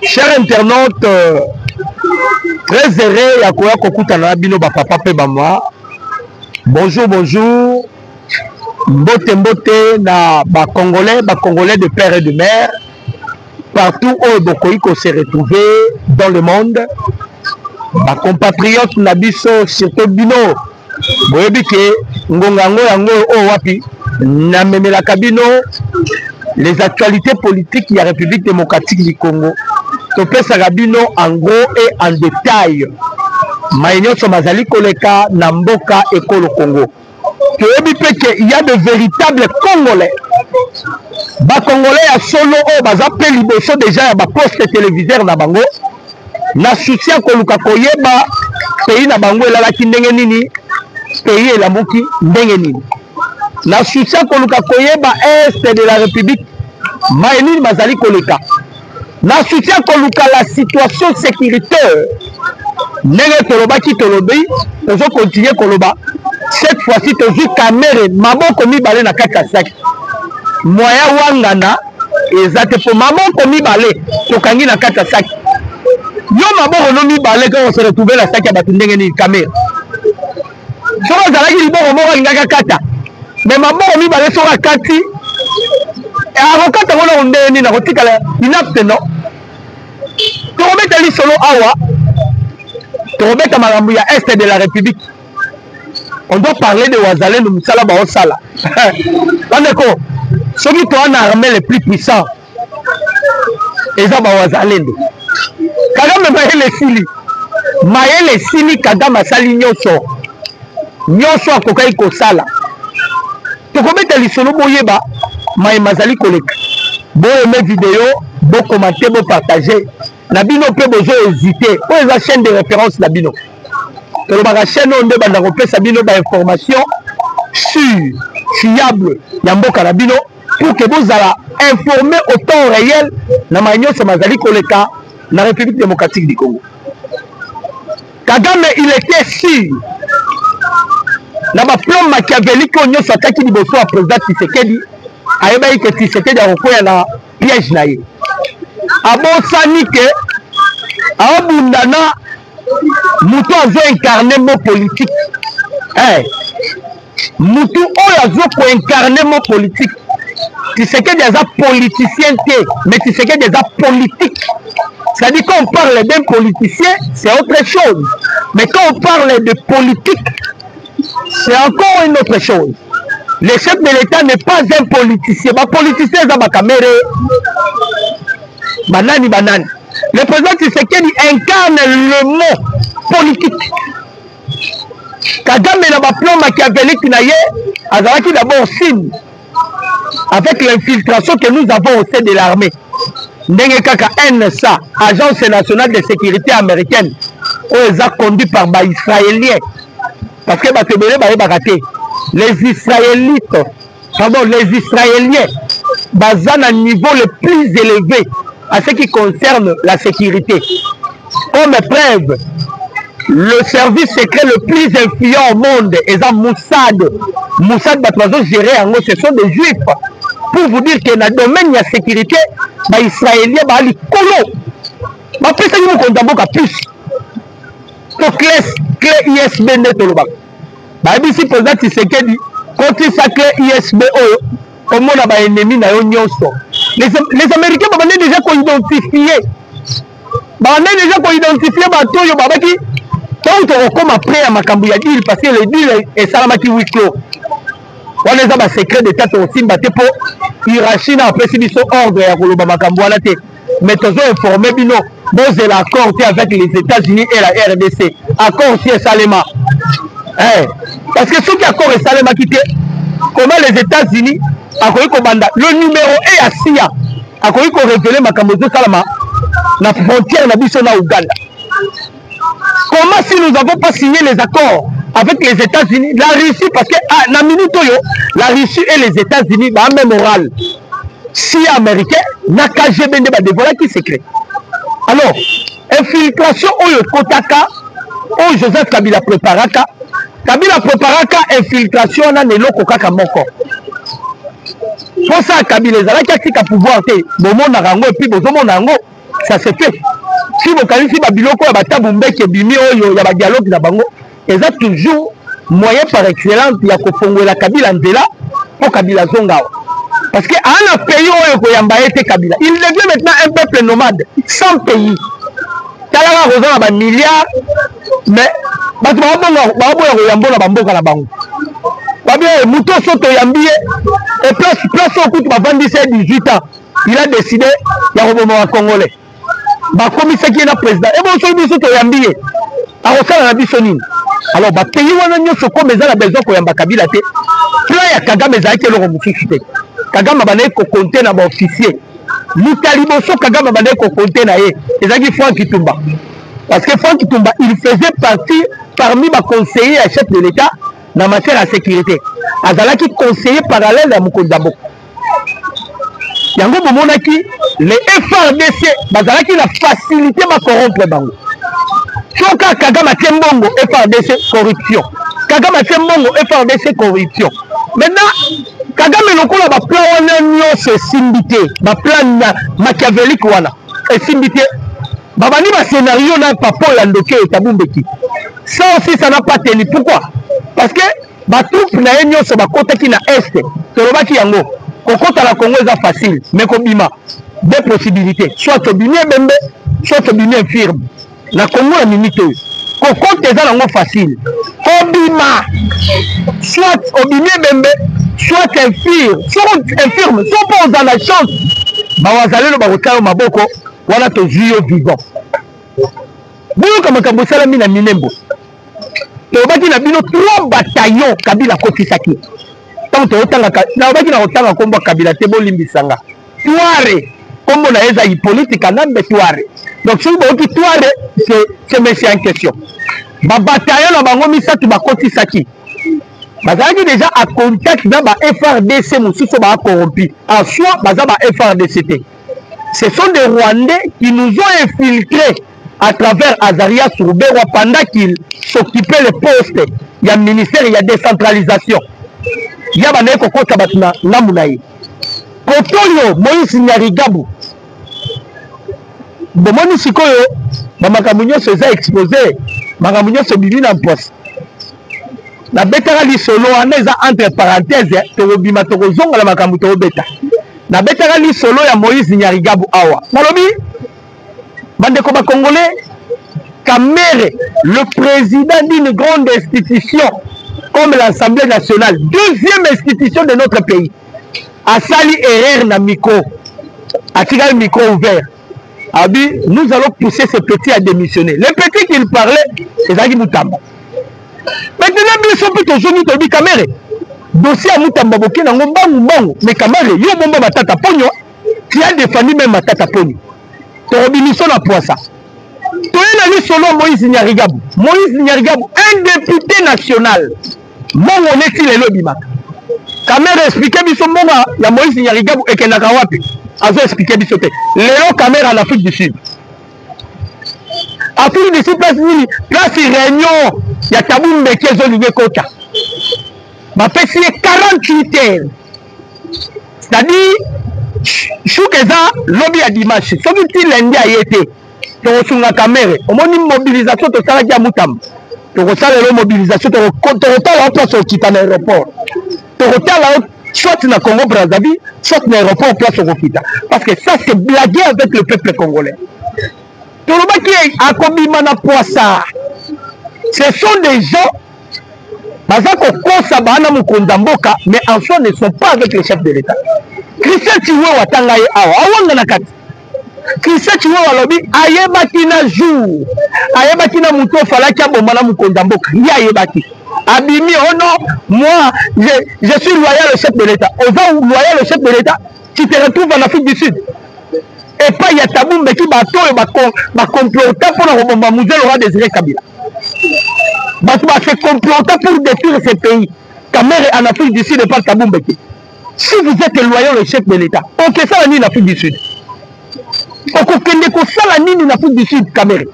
Chers internautes, très heureux ya koya kokutana na bino ba papa pe ba mama. Bonjour, bonjour. Mbote mbote na ba Congolais de père et de mère. Partout où Bokoïko se retrouver dans le monde. Ba compatriotes na biso surtout bino. Boyebi ke ngongango yango o wapi na memela kabino les actualités politiques de la République démocratique du Congo. Topé Sarabino en gros et en détail. Maïnyo Somazali Koleka, Namboka et Kolo Congo. Il y a de véritables Congolais. Ba Congolais à solo o bazape liboso déjà ya ba poste téléviseur na bango. Na soutien Koluka Koyeba pays na bango elalaki ndenge nini pays elamuki ndenge nini. Na soutien Koluka Koyeba est de la République Maïnil Mazali Koleka. Na soutien Koluka la situation sécuritaire. Nenge Koloba qui Tolobi, nous allons continuer Koloba. Cette fois-ci, tu as caméra, Maboko Mibale na Kakasaki. Moya Wangana, et Zate pour Maboko Mibale, Tokangi na Kakasaki. Yo Maboko no Mibale quand on se retrouvait la Saki à Batundengeni caméra. Sur la Zalagi Libo, on va Ngaka Kata. Mais Maboko Mibale sur la Kati. Et avocat on ndeni na kotikala inapte non to remettre li solo awa to remettre makambo ya est de la République. On doit parler de Wazalendo musala ba osala bandeko soki to ana armée les plus puissants eza ba Wazalendo Kagame mayele sili Kagame asali nyonso akokai kosala to remettre li solo boyeba Maï Mazali Koleka. Bon aimer vidéo, bon commenter, bon partager. Nabino peut besoin hésiter. Où est la chaîne de référence Nabino? Que la chaîne on demande à repérer Sabino d'informations sûres, fiables, Yamboka Nabino, pour que vous allez informer au temps réel na Maïnyo Mazali Koleka, la République démocratique du Congo. Kagame, il était sûr. Na ba plan machiavélique on y s'attaque du bosso à président Tshisekedi. Aïe que Tshisekedi a recouvert la piège naïe. Abonsani que Abundana Moutou a incarné mon politique. Moutou a incarné mon politique. Tshisekedi a politicien, mais Tshisekedi a politique. C'est-à-dire quand on parle d'un politicien, c'est autre chose. Mais quand on parle de politique, c'est encore une autre chose. Le chef de l'État n'est pas un politicien. Les politiciens sont caméra. Banani. Le président Tshisekedi incarne le mot politique. Kagame n'a pas plan machiavélique azalaki d'abord signe avec l'infiltration que nous avons au sein de l'armée. Ndenge kaka NSA, Agence nationale de sécurité américaine, est conduit par les Israéliens. Parce que les Israélites, les Israéliens, basent à un niveau le plus élevé à ce qui concerne la sécurité. Comme preuve, le service secret le plus influent au monde est Mossad. Mossad va gérer en gros, ce sont des juifs. Pour vous dire que dans le domaine de la sécurité, les Israéliens, les colons, plus. Donc, clé ISB n'est pas le ici, président Tshisekedi, quand il sacré ISB, au monde a ennemi na yo nyonso. Les Américains ont déjà identifié. Batoyo babaki. Tant comme après à Makambuya deal parce que le deal est salamaki huis clos. On les a ba secret d'état aussi batté pour Hiroshima après si biso ordre ya koloba makambu wana te. Mais tous informé bino bon c'est l'accord avec les États-Unis et la RDC. Accord aussi Salema. Parce que ceux qui accord et Salema quitté, comment les États-Unis le numéro est à SIA a révélé Makamozo Salama la frontière na biso na Ouganda. Comment si nous n'avons pas signé les accords avec les États-Unis, la Russie, parce que la minute la Russie et les États-Unis ont même moral. SIA américain n'a qu'à GBN de dévoiler qui secret. Alors, infiltration au Kotaka, au Joseph Kabila préparaka. Kabila préparaka infiltration na neloko kaka moko. Pour ça Kabila ezalaki atika pouvoir te bomona rango et puis bozomona rango ça se fait. Si vous connaissez Babiloko, il y a Bumbeke, Bimi, il y a dialogue là-bango, et ça toujours moyen par excellence, il y a la Kabila Ndela pour Kabila Zonga. Parce qu'à un pays où il y a Kabila, il devient maintenant un peuple nomade, sans pays. Il y a un milliard, mais il y a un bango. Mouton Soto Yambié, et place au coup de 17-18 ans, il a décidé de revenir à Congolais. Comme c'est qui est le président, et bon, celui Soto Yambié, à Rosal la Bissonine. Alors, les pays où on a besoin de Yamba Kabila, plan ya Kagame Zaki le Romusuite. Kagame a compté dans l'officier. L'Italiboso Kagame a compté dans les Franck Kitumba. Parce que Franck Kitumba, il faisait partie parmi les conseillers à chef de l'État dans la matière de sécurité. Azalaki conseiller parallèle à Mukondabo. Yango Momonaki, les FRDC, Bazalaki la facilité à corrompre Bango. Choka Kagame Tembongo, FRDC corruption. Kagame Tembongo, FRDC corruption. Maintenant, Kagame Lokola va plan c'est symbité, va plan machiavélique wana, et symbité. Babani va scénario na papa Landoke et Tabumbeki. Ça aussi ça n'a pas tenu. Pourquoi? Parce que ba troupe na enyo se ba kota ki na est. Torobaki yango. Kokota la Congo est facile, mais kobima deux possibilités. Soit obimé bembe, soit obimé firme. La Congo est minute. Kokota est là facile. Obima, soit obimé bembe, soit infirme, soit pas dans la chance. Bawazale no bakotala maboko wana to juyo vivant. Boyo kama kabosala mina minembo. To baki na bino 3 bataillons Kabila kotisaki. Tant to otanga na baki na otanga kombo Kabila te bolimbisanga. Tuare kombo na eza politique na betuare. Donc si vous qui tuare c'est monsieur en question. Ba bataillon na bango misatu bakotisaki. Bazaki déjà à contact dans la FRDC, Moussousso ba corrompu. En soi, baza ba FRDC. Ce sont des Rwandais qui nous ont infiltrés à travers Azaria Souroubewa pendant qu'ils s'occupaient le poste. Il y a le ministère, il y a décentralisation. Il y a des Koko Tabatuna, Namunaï. Kotoyo, Moïse Nyarigabu. Bon, moi, Sikoyo, Makamunyo se a exposé, Makamunyo se bivine en poste. La betara li solo aneza entre parenthèses tobima tozonga la makambu to beta na betara li solo ya Moïse Nyarigabu awa malobi bande ko ba congolais Kamere, le président d'une grande institution comme l'Assemblée nationale, deuxième institution de notre pays, a sali erreur na micro, a tiré le micro ouvert. A dit, nous allons pousser ce petit à démissionner. Le petit qu'il parlait, c'est Zagi Moutamba. Maintenant, bien sûr, plutôt, je dis Kamere, dossier à Moutamba, Boké, n'a pas mais Kamere, yo bomba matata pogno, qui a défendu même matata pogno. Torobiniso na poissa. Toyena solo Moïse Nyarigabu. Moïse Nyarigabu, un député national. Mon on est-il le lobby. Kamere expliqué biso monga ya Moïse Nyarigabu et Kenaka wapi. Azo expliqué biso te. Léo Kamere en Afrique du Sud. Afrique du Sud place réunion ya Tabou Mbeke Zolive Kota. Ma fait 48 heures. C'est-à-dire Choukeza lobby à dimanche. Ce qui lundi a été. Tosunga Kamere. On a une mobilisation de Salaki à Moutam. Tu ressens la mobilisation. Tu ressens la place au Kita l'aéroport. Tu ressens la soit na Congo Brazzaville, soit na l'aéroport place au Kita. Parce que ça c'est blaguer avec le peuple congolais. Tu vois qui est à Kobimana Poissa. Ce sont des gens. Bazako Kosabana Mukondamboka, mais en soi ne sont pas avec le chef de l'État. Christian Chiwe Watangaye Awa, Awanga Nakati. Christian Chiwe Walobi, Ayebaki na jour. Ayebaki na Mouto Falaki Abomana Mukondamboka. Ayebaki. Abimi, oh non, moi, je suis loyal au chef de l'État. Au va loyal au chef de l'État, tu te retrouves en Afrique du Sud. Et pas Yatabou Mbeki Bato et Bakomplota pour le Mouzel Roi Désiré Kabila. Bato se complota pour détruire ce pays. Kamere en Afrique du Sud et pas Tabou Mbeki. Si vous êtes loyal au chef de l'État, ok, ça va en Afrique du Sud. Ok, ça va en Afrique du Sud, Kamere.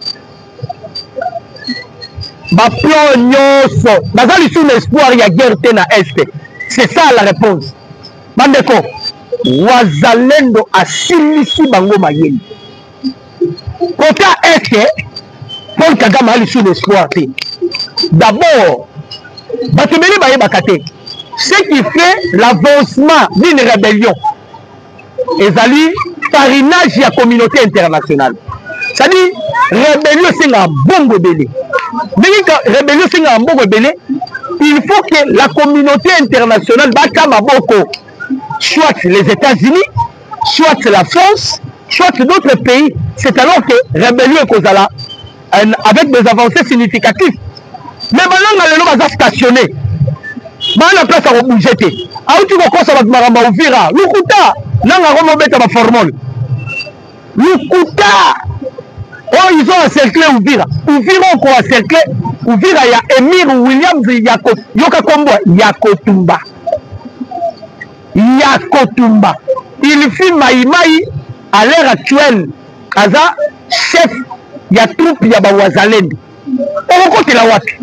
Ma plan nyoso. Bazali sous l'espoir, il y a guerre na Est. C'est ça la réponse. Bandeko, Wazalendo a silisi bango mayeni. Côté est que Paul Kagame a sous l'espoir. D'abord, ce qui fait l'avancement d'une rébellion, ezali parrainage de la communauté internationale. C'est-à-dire, rébellion c'est un bon rebelle. Rébellion c'est un bon rebelle. Il faut que la communauté internationale, soit les États-Unis, soit la France, soit d'autres pays. C'est alors que rébellion est causala avec des avancées significatives. Mais maintenant, on va stationner. Maintenant, la place à bouger. Ah, tu vas commencer à maramba ouvira. Lukuta, nanga romobeta ma formule. Lukuta. Oh, ils ont encerclé Ouvira. Ouvira encore encerclé. Ouvira, il y a Emir Williams Yokakombo Yakotumba. Yakotumba. Il fit Maïmaï à l'heure actuelle. Aza, chef, il y a troupe, il y a Bawazalend. Au côté la wapi.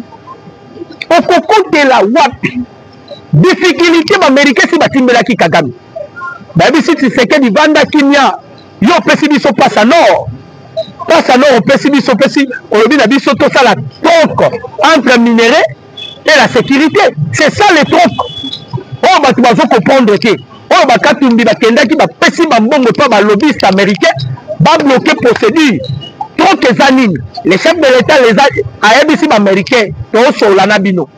Au côté la wapi. Difficulté américaine si batimbela ki Kagame. Babi si tu sais que du Vanda Kimia, yo pesibiso passe à nord. Passe à nord, pesibiso pesi, on le dit na biso to ça la tronc entre minerai et la sécurité. C'est ça le tronc. Oh bah tu vas comprendre que oh bah katumbi ba kenda ki ba pesi ba mbongo pa ba lobbyiste américain ba bloquer procédure. Tronc ezanine. Les chefs de l'État les a ABC américain to so la nabino.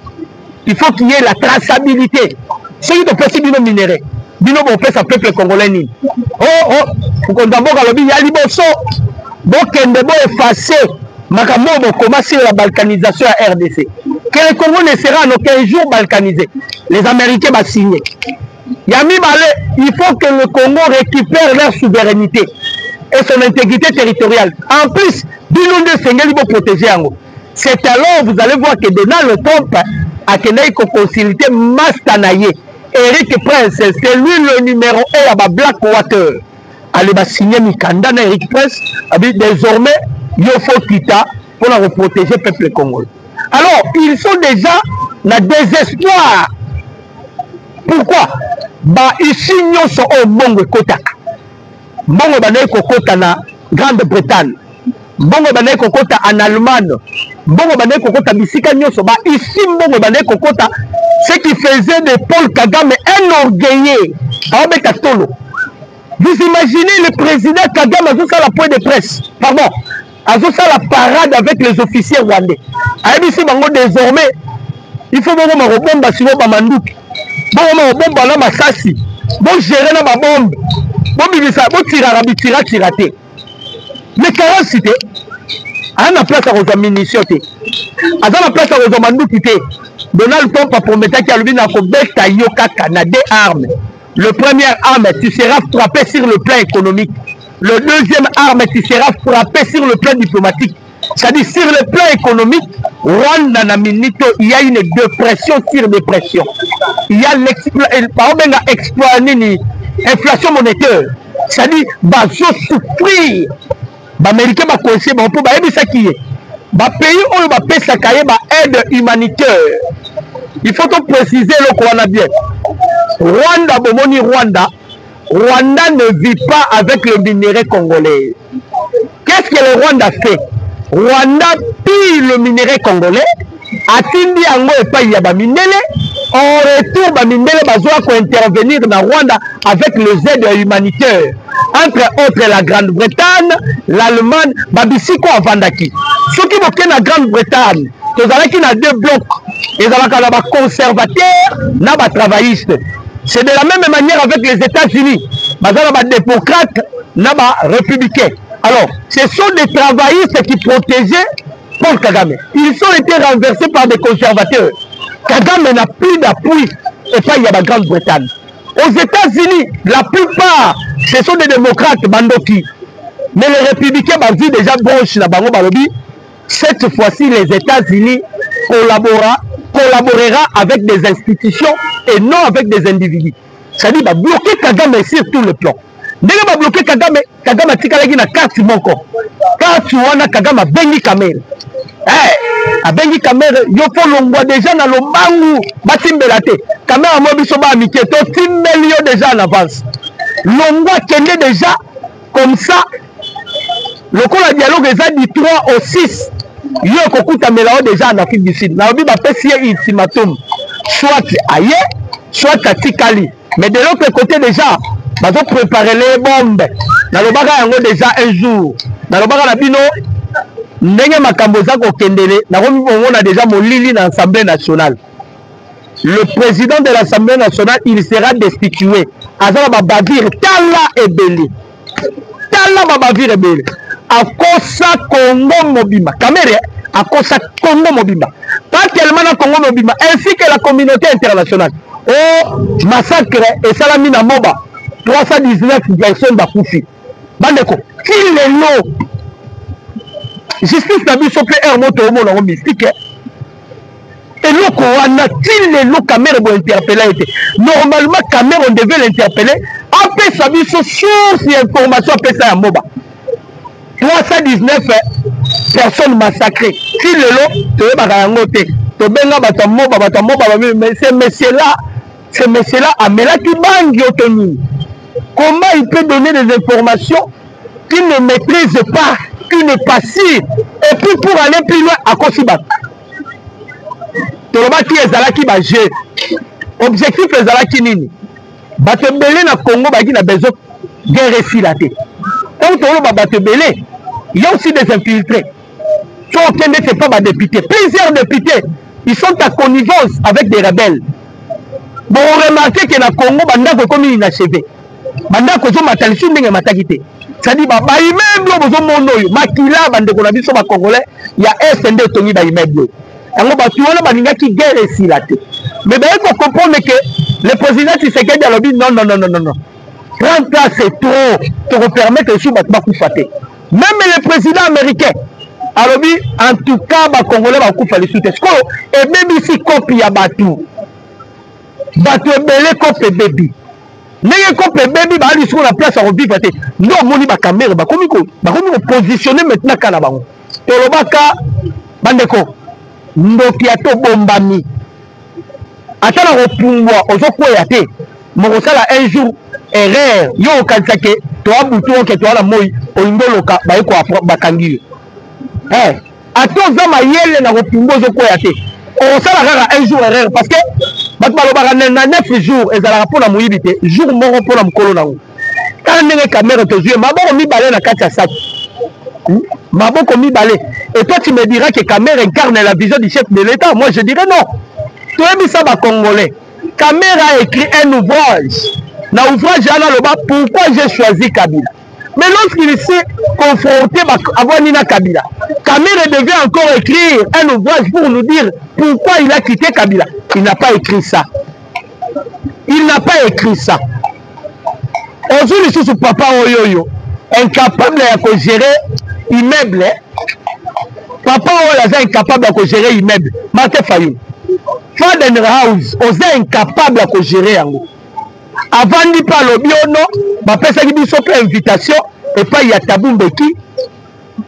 Il faut qu'il y ait la traçabilité. Ceux qui ont fait bino minéré, bino bon fait ça peuple congolais ni. Oh, pour qu'on d'abord le bien liboso, bon kende bon effacé, makambo bon commencer la balkanisation à RDC. Que le Congo ne sera en aucun jour balkanisé. Les Américains vont signer. Yami Balé, il faut que le Congo récupère leur souveraineté et son intégrité territoriale. En plus, bino de Sengeli vont protéger Ango. C'est alors vous allez voir que Donald Trump a consulté Mastanaye. Eric Prince, c'est lui le numéro 1 à Blackwater. Allez, va signer Mikanda na Eric Prince. Désormais, il faut quitter pour la protéger le peuple congolais. Alors, ils sont déjà dans le désespoir. Pourquoi? Bah, ici, nous sommes au Bongo Kotaka. Bongo Banaï Kokota na Grande-Bretagne. Bongo Banaï Kokota en Allemagne. Bongo Banaï Kokota Bisika Nyoso. Bah, ici, Bongo Banaï Kokota, ce qui faisait de Paul Kagame un orgueilleux. Vous imaginez le président Kagame a fait la point de presse. Pardon. A fait la parade avec les officiers rwandais. A dit désormais, il faut que ma bombe sur ma mandouki. Bon, ma bombe na ma sassi. Bon, gérer na ma bombe. Bon, bibisa, bon, tirate. Mais quand cité, à la place à Rosa Munition, à la place à Rosa Mandouki, Donald Trump a promis qu'il y a le Yoka Canada armes. Le premier arme, tu seras frappé sur le plan économique. Le deuxième arme, tu seras frappé sur le plan diplomatique. C'est-à-dire, sur le plan économique, Rwanda na minito, il y a une dépression sur dépression. Il y a l'inflation monétaire. C'est-à-dire, bah, je souffrir. Bah, Américain va coincer, bah, pour bah, ça qui est. Bah, pays où il va payer sa carrière, bah, aide humanitaire. Il faut tout préciser le qu'on a bien. Rwanda, Bomoni Rwanda, Rwanda ne vit pas avec le minerai congolais. Qu'est-ce que le Rwanda fait? Rwanda pille le minerai congolais, atindi yango epai ya baminele, en retour baminele bazoa ko intervenir na Rwanda avec les aides humanitaires. Entre autres la Grande-Bretagne, l'Allemagne, babisiko avandaki. Ceux qui vont na Grande-Bretagne, tozalaki na deux blocs, ezalaka na ba conservateurs, na ba travaillistes. C'est de la même manière avec les États-Unis. Bazala ba démocrates, na ba républicains. Alors, ce sont des travaillistes qui protégeaient Paul Kagame. Ils ont été renversés par des conservateurs. Kagame n'a plus d'appui et pas il y a la Grande-Bretagne. Aux États-Unis, la plupart, ce sont des démocrates, Bandoki. Mais les républicains, bah, vu déjà Bush, la Bango Balobi, cette fois-ci, les États-Unis collaborera avec des institutions et non avec des individus. C'est-à-dire, bah, bloquer Kagame sur tout le plan. Ndenge ba bloquer Kagame, Kagame atikala na carte moko. Carte wana Kagame bengi kamera. A bengi kamera yo fo longwa déjà na lombangu batimbela te. Kamera mo biso ba amitié to timbeli yo déjà en avance. Longwa kende déjà comme ça. lokola dialogue eza du 3 au 6 yo ekokutamela o déjà en Afrique du Sud nalobi bapesi ye ultimatum soit aye soit atikali mais de l'autre côté déjà bazo préparer les bombes nalobaka yango déjà un jour nalobaka na bino ndenge makambo za kokendele nakomi bongo na déjà molili na Assemblée nationale. Le président de l'Assemblée nationale il sera destitué azala babavire tala ebele akosa Congo mobima Kamere akosa Congo mobima pas tellement na Congo mobima ainsi que la communauté internationale. Oh massacre et salami na moba 319 personnes bakufi bandeko kilelo justice na biso pe er moto omona ngo mystique eloko wana kilelo Kamere bo interpeller été normalement Kamere on devait l'interpeller après sa biso source d'information après ça ya moba 319 personnes massacrées kilelo toyebaka yango te tobenga bato moba mais ce monsieur là amelaki bangi autonome. Comment il peut donner des informations qu'il ne maîtrise pas, qu'il n'est pas sûr, et puis pour aller plus loin à Kosiba tolobaki ezalaki ba jeu objectif ezalaki nini bato belé na Congo baki na besoin guerre filate donc toloba bato belé il y a aussi des infiltrés qui n'étaient pas députés. Plusieurs députés, ils sont à connivence avec des rebelles. Bon, on remarque que dans le Congo, il y a comme inachevé. Bandako zo matalisu ndenge matakite. C'est-à-dire ba immeuble bozo mono yo makila bandeko na biso ba congolais ya SND tongi ba immeuble. Yango ba tuona baninga ki guerre esilate. Mais ben il faut comprendre que le président Tshisekedi a dit non. 30 ans c'est trop pour permettre que sous ba kufate. Même le président américain a dit en tout cas ba congolais ba kufa le soute. Et même ici copie ya batu. Batu belé copie baby. N'est pas baby ba ali sur la place à revivre te non moni ba caméra ba komi ko positionner maintenant kana bango tolobaka bandeko ndoki ato bombami atala repungwa ozokoya te moko sala un jour erreur yo kansake to abutu ke to ala moyi oyindoloka ba eko bakangi ato za mayele na repungwa ozokoya te o sala kaka un jour erreur parce que batbalobaka na 9 jours ezalaka mpona moyibi te jour moko mpona mokolo nango tala ndenge camere tozwi maboko mibale na kati ya saki maboko mibale et toi tu me diras que Kamere incarne la vision du chef de l'État. Moi je dirais non. Tu as mis ça bas congolais. Kamere a écrit un ouvrage na ouvrage ana loba pourquoi j'ai choisi Kabila. Mais lorsqu'il s'est confronté à Nina Kabila, Kamere devait encore écrire un ouvrage pour nous dire pourquoi il a quitté Kabila. Il n'a pas écrit ça. Il n'a pas écrit ça. Aujourd'hui, sous papa Oyoyo, incapable de gérer immeuble. Papa Oyoyo est incapable de gérer immeuble. Martin Fayou. Fadenhouse, on est incapable de gérer. Avant de parler au biono, papa s'est dit une invitation et pas il y a tabou mbeki.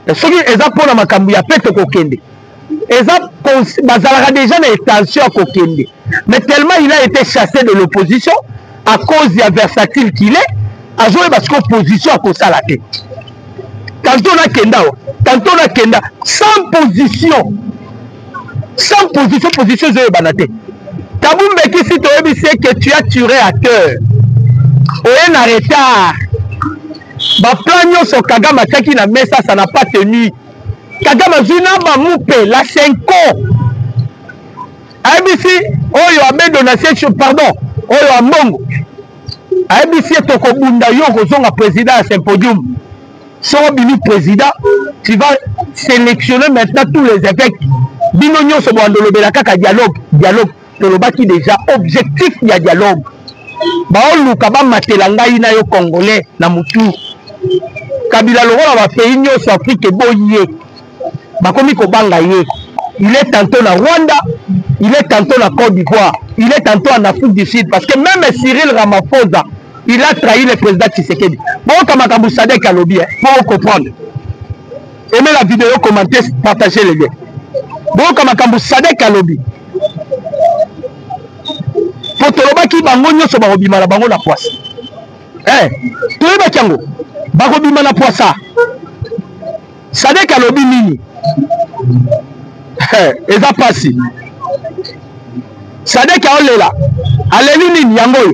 Ce qui est pour la makambu ya pete kokende. Bazalaka déjà une extension à kokende. Mais tellement il a été chassé de l'opposition à cause de la versatile qu'il est, à jouer parce qu'opposition à cause de la tête. Tantôt on a kenda, sans position. Sans position, je banate. Tabou mbeki si tu sais que tu as tué à cœur. Oye na retard. Ba plan nyoso Kagame ataki na mesa ça n'a pas tenu. Kagame zuna ba moupe la 5 ans. ABC oyo abe donation pardon, oyo amongo. ABC toko bunda yo kozonga président à Symposium. Son bini président, tu vas sélectionner maintenant tous les évêques. Bino nyoso boandolo bela kaka dialogue tolobaki déjà objectif ya dialogue. Ba oluka ba matelanga ina yo congolais na mutu. Kabila lokola ba pays nyoso Afrique boye. Ba komi ko banga ye. Il est tantôt na Rwanda, il est tantôt na Côte d'Ivoire, il est tantôt en Afrique du Sud parce que même Cyril Ramaphosa, il a trahi le président Tshisekedi. Bon comme Kambu Sadek a lobby pour comprendre. Aimez la vidéo, commentez, partagez les liens. Bon comme Kambu Sadek a lobby. Faut que bango nyoso ba obima na bango na poisse. Toyeba kango. Ba obima na poissa. alobi nini eza pasi Sadek aolela aleli nini yango yo.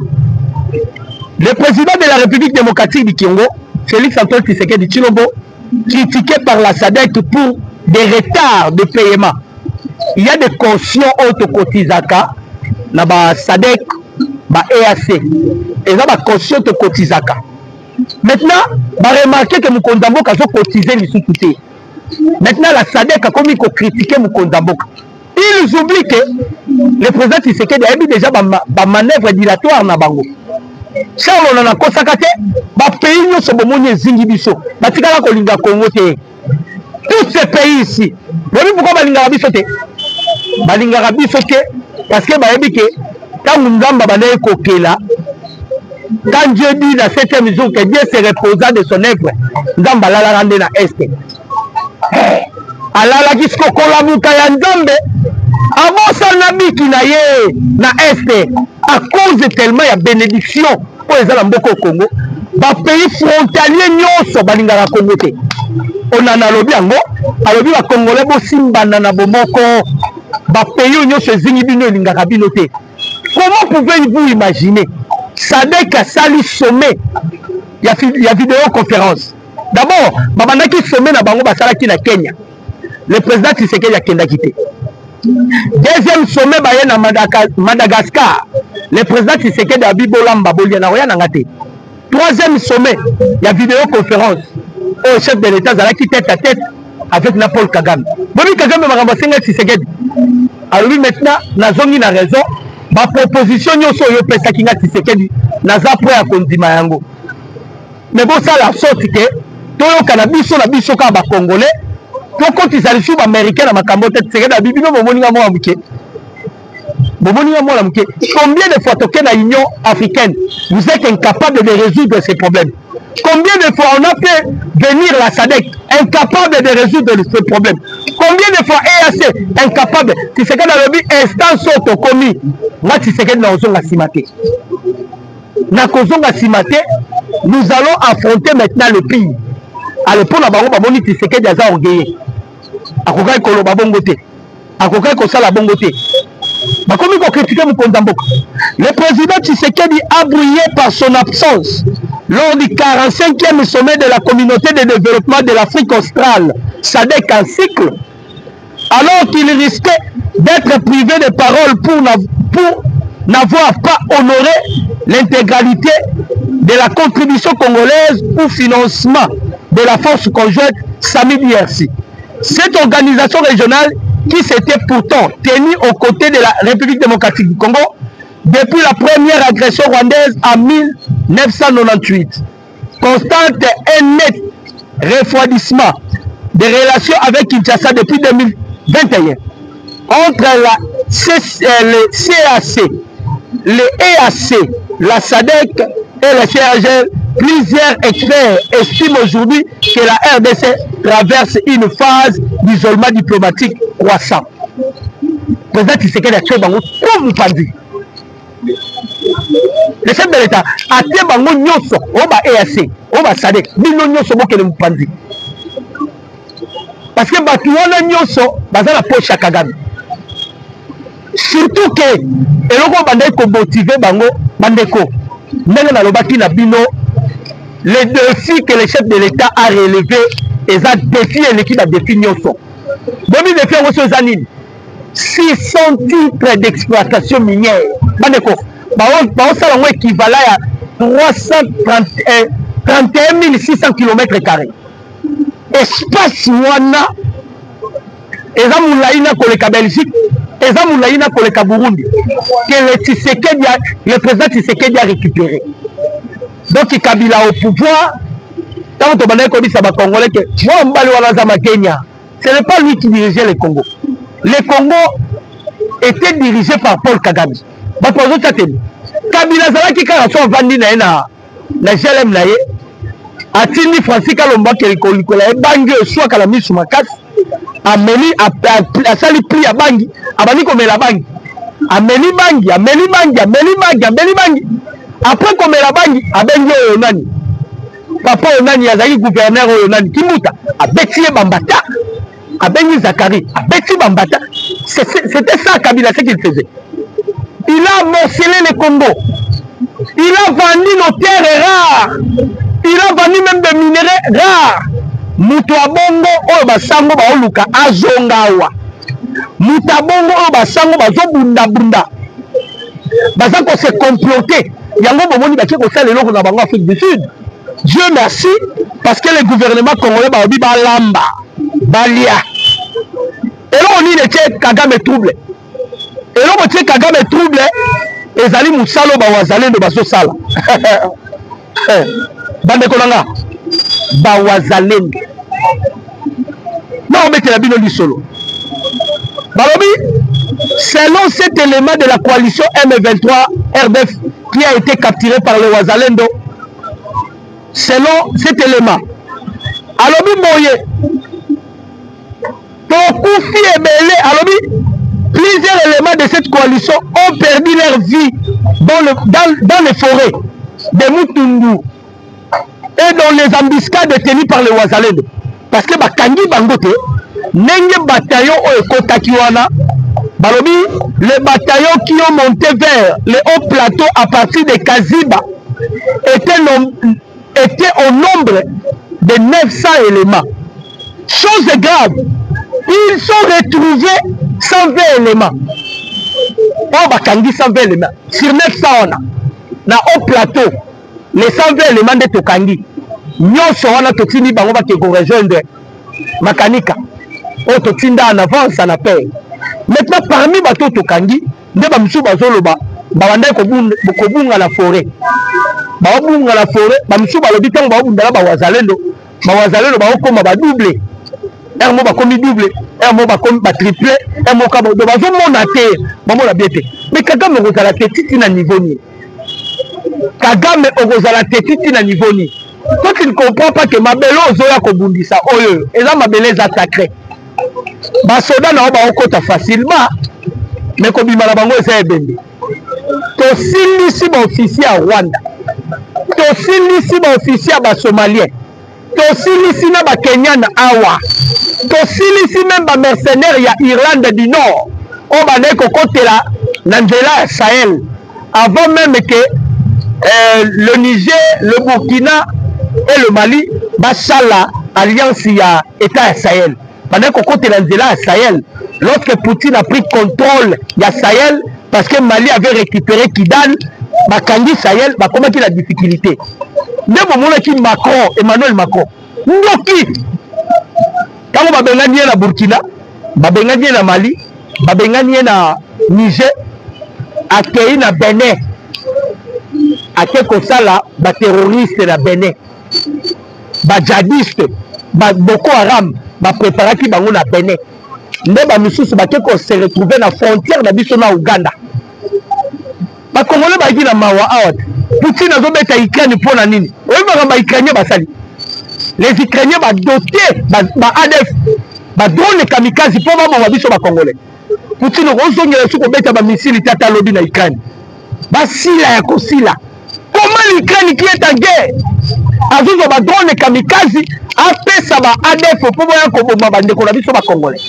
Le président de la République démocratique du Congo, Félix Antoine Tshisekedi Tshilombo, critiqué par la SADC pour des retards de paiement. Il y a des cautions autocotisaka na ba SADC, ba EAC. Et là ba caution autocotisaka. Maintenant, ba remarquer que Mukondamboka a cotisé les sous-coutés. Maintenant la SADC a commis qu'on critiquer Mukondamboka. Ils oublient que le président Tshisekedi a mis déjà ba manœuvre dilatoire na bango. Charles on a consacré ba pays nous sommes monnaie zingi biso batikala kolinga Congo te tous ces pays ici pourquoi balinga biso te balinga biso te parce que bayebi ke tant nzamba banaye kokela quand Dieu dit dans 7e jour que Dieu se reposa de son œuvre nzamba la rende na est alala kisko kolamuka ya nzambe avant nabiki na ye na est à cause tellement ya bénédiction pour les Alamboko au Congo ba pays frontalier nyonso balingaka Congo te on a alobi yango alobi ba congolais bo simbana na bomoko ba pays nyonso zingi bino lingaka bino te. Comment pouvez-vous imaginer Sadek a sali sommet ya vidéoconférence d'abord babandaki sommet na bango basalaki na Kenya le président Tshisekedi akendaki te. Deuxième sommet baye na Madagascar le président Tshisekedi a bibolamba bolia na roya nangate. Troisième sommet il y a vidéoconférence au chef de l'état zalaki tête à tête avec Paul Kagame. Bobi Kagame makamba senga Tshisekedi alobi maintenant nazongi na raison ba proposition nyonso yo pesa kinga Tshisekedi naza po ya kondima yango mais bon ça la sorte que toyoka na biso ka ba congolais pourquoi tu as reçu américain na makambo tête Tshisekedi abibino bomoninga mo amuke. Combien de fois toqué dans l'Union africaine, vous êtes incapable de résoudre ces problèmes? Combien de fois on a fait venir la SADC incapable de résoudre ces problèmes? Combien de fois EAC incapable? Tu sais que dans le but instant auto commis, moi tu sais que dans la simate. Na kozonga simate, nous allons affronter maintenant le pire. Alors pour la baron baboni tu sais que déjà orgueillé. Akokai kolo babongote. Akokai kosala bongote. Le président Tshisekedi a brillé par son absence lors du 45e sommet de la communauté de développement de l'Afrique australe, SADC en cycle, alors qu'il risquait d'être privé de parole pour n'avoir pas honoré l'intégralité de la contribution congolaise au financement de la force conjointe SAMI-DRC. Cette organisation régionale qui s'était pourtant tenue aux côtés de la République démocratique du Congo depuis la première agression rwandaise en 1998, constate un net refroidissement des relations avec Kinshasa depuis 2021. Entre le CAC, le EAC, la SADC et le CRGL, plusieurs experts estiment aujourd'hui que la RDC traverse une phase d'isolement diplomatique croissant. Président Tshisekedi a tué Bango, comme vous parlez. Le chef de l'État a tué Bango Nyoso, Oba EAC, Oba SADC, Bino Nyoso Bokele Mupandi. Parce que Batuana Nyoso, Baza la poche à Kagame. Surtout que, et l'on va motiver Bango, Bandeko. Même dans le bâti na Bino, les défis que le chef de l'État a relevés, et ça défi et l'équipe a défi Nyoso. Demi défi en aux années. 600 titres d'exploitation minière. Bandeko. Bah ça l'on équivalent à 31 600 km². Espace wana. Et ça moulaïna koleka Belgique. Et ça moulaïna koleka Burundi. Que le président Tshisekedi a récupéré. Donc Kabila au pouvoir. Tant que on Congolais que ce n'est pas lui qui dirigeait le Congo. Le Congo était dirigé par Paul Kagame. Kabila Zalaki Karaso Vandi na GLM na ye. Atini Francis Kalomba Kelikola Bangi soit Kalami Sumakas. Ameli a sali pli a Bangi. Abani comme la Bangi. Ameli Bangi. Après comme la Bangi, a Benjo Onani. Papa Onani Azali gouverneur Onani Kimuta a Betie Bambata Abeni Zakari, Abeti Bambata. C'était ça Kabila, ce qu'il faisait. Il a morcelé le Congo. Il a vendu nos terres rares. Il a vendu même des minéraux rares. Mutuabongo, Oba Sango, Baoluka, Azongawa. Mutabongo, Oba Sango, Bazobunda Bunda. Bazako s'est comploté. Yango Bomoni Baki Kosa, les locaux dans l'Afrique du Sud. Dieu merci, parce que le gouvernement congolais Baobi Balamba, Balia. Et là, on dit que Kagame trouble. Et là, on dit que Kagame trouble. Et Zali Moussalo Bawazale de Baso Sala. Bande Kolanga. Bawazale. Non, on met la bino du solo. Balobi, selon cet élément de la coalition M23 RDF qui a été capturé par le Wazalendo, selon cet élément, Alobi Moye, Tokoufi et Belé, Alobi, plusieurs éléments de cette coalition ont perdu leur vie dans les forêts de Moutungu et dans les embuscades tenues par les Wazalendo. Parce que Bakangi Bangote, Nenge bataillon au Kotakiwana, Balobi, les bataillons qui ont monté vers les hauts plateaux à partir de Kaziba étaient au nombre de 900 éléments. Chose grave, ils sont retrouvés 120 éléments. Oh, Bakangi 120 éléments. Sur 900, on a. Dans haut plateau, les 120 éléments de Tokangi. Nous sommes toxini bango qui rejoindre Makanika. Oh, toxinda en avance, en appel. Maintenant, parmi bateau Tokangi, nous avons bazoloba, bawanda kobunga la forêt. Bawabunga la forêt, bamsou balobitang bawabunda bawazalendo. Bawazalendo bawokoma ba doublé. Un mot bakomi doublé, un mot bakomi ba triplé, un mot kabo do bazo monaté, bamo la biété. Mais Kagame ozala teti na niveau ni. Kagame ozala teti na niveau ni. Toi tu ne comprends pas que mabelo ozoya kobundisa oyo, eza mabele za sacré. Ba soda na ba okota facilement, mais kobima na bango eza ebende. To silisi ba officier à Rwanda. To silisi ba officier ba Somalien. To silisi na ba Kenyan awa. To silisi même ba mercenaires ya Irlande du Nord. On va dire kokotela Nangela Sahel. Avant même que le Niger, le Burkina et le Mali basala alliance ya État Sahel. Pendant kokotela Nangela Sahel, lorsque Poutine a pris contrôle ya Sahel parce que Mali avait récupéré Kidal, Bakangi Sahel, bah comment qu'il a la difficulté. Même au moment qui Macron, Emmanuel Macron, Ndoki, quand on va gagner na Burkina, va gagner na Mali, va gagner na Niger, accueillir na Bénin, à quelque ça là, bah terroriste na Bénin, bah djihadiste, bah Boko Haram, bah préparer qui bango na Bénin. Ndeba misusu ba quelque se retrouver na frontière na biso na Uganda. Ba Congolais ba na mawa out. Poutine azobeta Ukraine pour na nini? Oyeba ba Ukrainien basali. Les Ukrainiens ba doté ba ADF ba drone kamikaze pour ba biso ba Congolais. Poutine ozongela suko beta ba missile tata lobi na Ukraine. Ba sila ya kosila. Comment l'Ukraine qui est en guerre? Azuzo ba drone kamikaze apesa ba ADF pour ba ko ba ndeko na biso ba Congolais.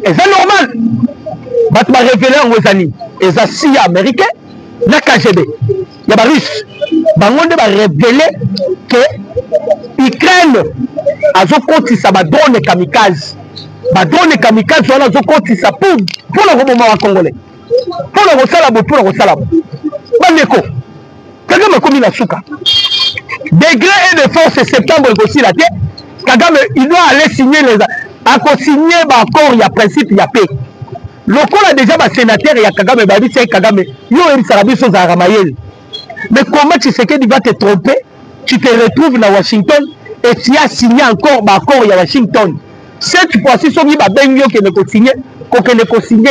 Et c'est normal. Bat m'a révélé en Wazani. Et ça si américain, la KGB. Il y a des Russes. Bangonde va révéler que l'Ukraine a zokoti sa drone kamikaze. Ba drone kamikaze wana zokoti sa pour le moment wa Congolais. Pour le salabo, pour le salabo. Bandeko. Kagame komi na suka. Degré et de force septembre aussi la tête. Kagame il doit aller signer les a signé l'accord, il y a principe, il y a paix. Le col a déjà un sénateur, il y a Kagame, c'est Kagame. Il y a une sarabisson à Ramayel. Mais comment tu sais qu'il va te tromper? Tu te retrouves à Washington et tu as signé encore l'accord, il y a Washington. Cette fois-ci, si tu as bien qui ne signé, qu'on ne signé.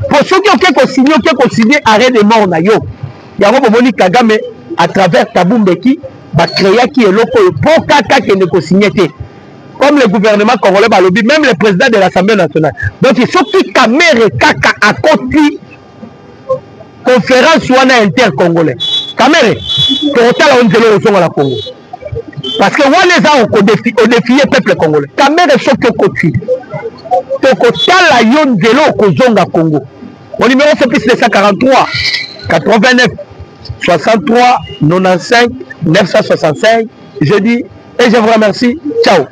Pour ceux qui ont signé, arrêt de mort. Il y a un Kagame à travers Kabumbeki, va créer qui est local pour Kaka qui ne signé. Comme le gouvernement congolais, même le président de l'Assemblée nationale. Donc il faut que Kamere Kaka à côté conférence soit intercongolais. Kamere, pour autant on dit au Congo. parce que wana on défier peuple congolais kamere soki okoti tokotala yo nzela okozonga Congo. Mon numéro c'est plus 243 89 63 95 965. Je dis et je vous remercie. Ciao.